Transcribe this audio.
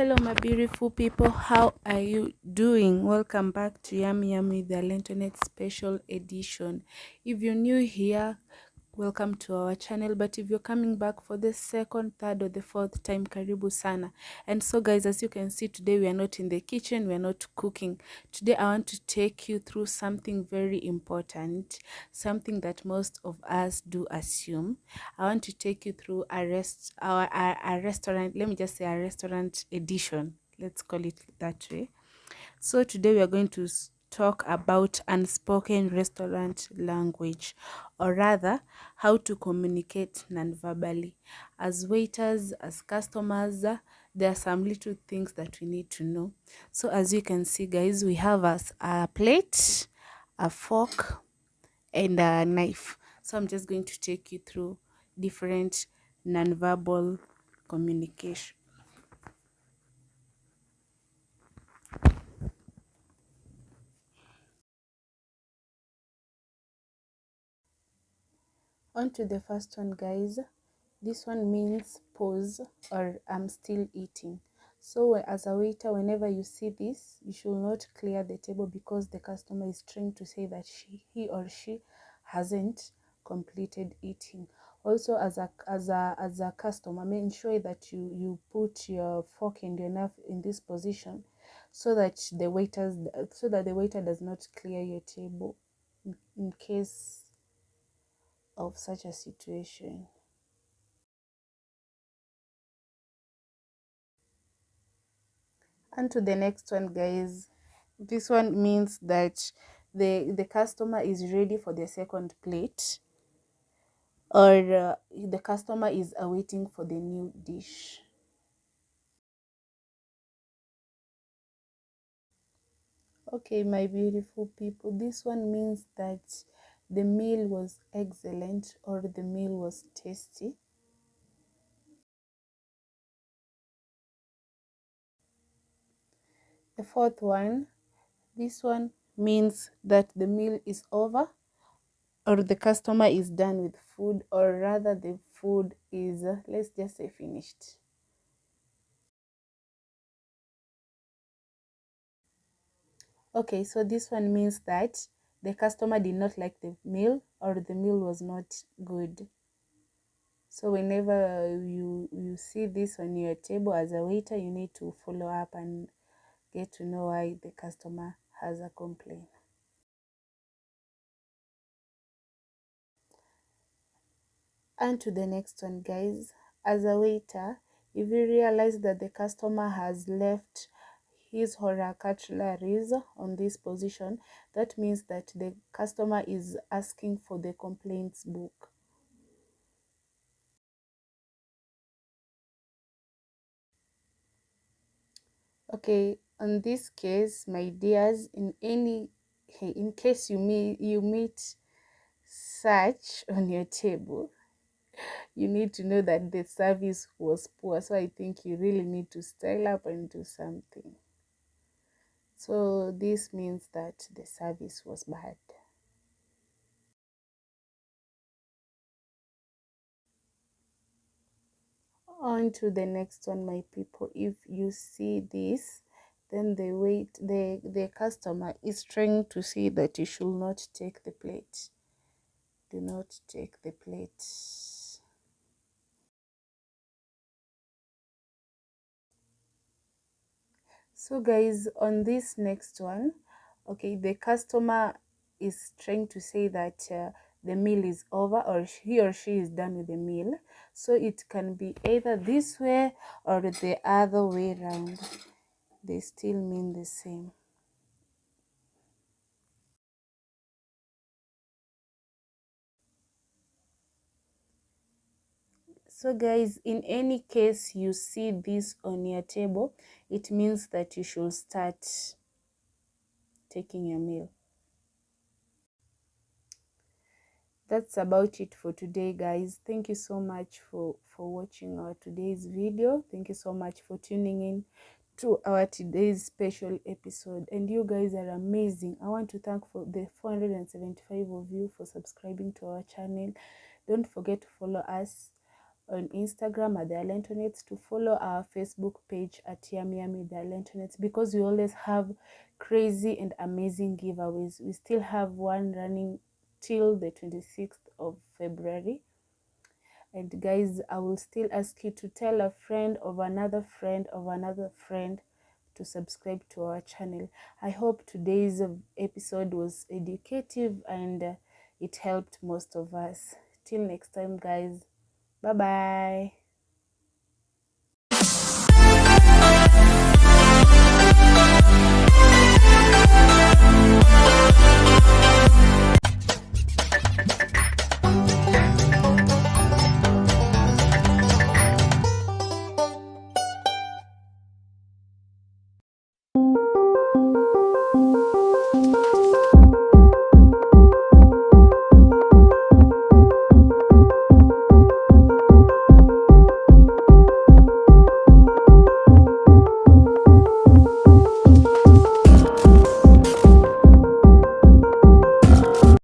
Hello my beautiful people, how are you doing? Welcome back to Yummy Yummy, the internet special edition. If you're new here, welcome to our channel, but if you're coming back for the second, third or the fourth time, karibu sana. And so guys, as you can see, today we are not in the kitchen, we are not cooking. Today I want to take you through something very important, something that most of us do assume. I want to take you through a restaurant, let me just say a restaurant edition, let's call it that way. So today we are going to talk about unspoken restaurant language, or rather how to communicate non-verbally. As waiters, as customers, there are some little things that we need to know. So as you can see guys, we have a plate, a fork and a knife. So I'm just going to take you through different non-verbal communication. On to the first one guys. This one means pause or I'm still eating. So as a waiter, whenever you see this, you should not clear the table because the customer is trying to say that he or she hasn't completed eating. Also as a customer, make sure that you put your fork and your knife in this position so that the waiter does not clear your table in case of such a situation. And to the next one guys, this one means that the customer is ready for the second plate, or the customer is awaiting for the new dish. Okay my beautiful people, this one means that the meal was excellent or the meal was tasty. The fourth one, this one means that the meal is over or the customer is done with food, or rather the food is let's just say finished. Okay, so this one means that the customer did not like the meal or the meal was not good. So whenever you see this on your table as a waiter, you need to follow up and get to know why the customer has a complaint. And to the next one guys, as a waiter, if you realize that the customer has left his or her cutleries on this position, that means that the customer is asking for the complaints book. Okay, on this case my dears, in case you meet such on your table, you need to know that the service was poor. So I think you really need to style up and do something. So this means that the service was bad. On to the next one my people. If you see this, then the customer is trying to say that you should not take the plate. Do not take the plate. So guys, on this next one, okay, the customer is trying to say that the meal is over, or he or she is done with the meal. So it can be either this way or the other way around. They still mean the same. So guys, in any case you see this on your table, it means that you should start taking your meal. That's about it for today guys. Thank you so much for watching our today's video. Thank you so much for tuning in to our today's special episode, and you guys are amazing. I want to thank for the 475 of you for subscribing to our channel. Don't forget to follow us on Instagram at the Alentonates, to follow our Facebook page at Yummy Yummy the Alentonates, because we always have crazy and amazing giveaways. We still have one running till the 26th of February. And guys, I will still ask you to tell a friend of another friend of another friend to subscribe to our channel. I hope today's episode was educative and it helped most of us. Till next time, guys. Bye bye.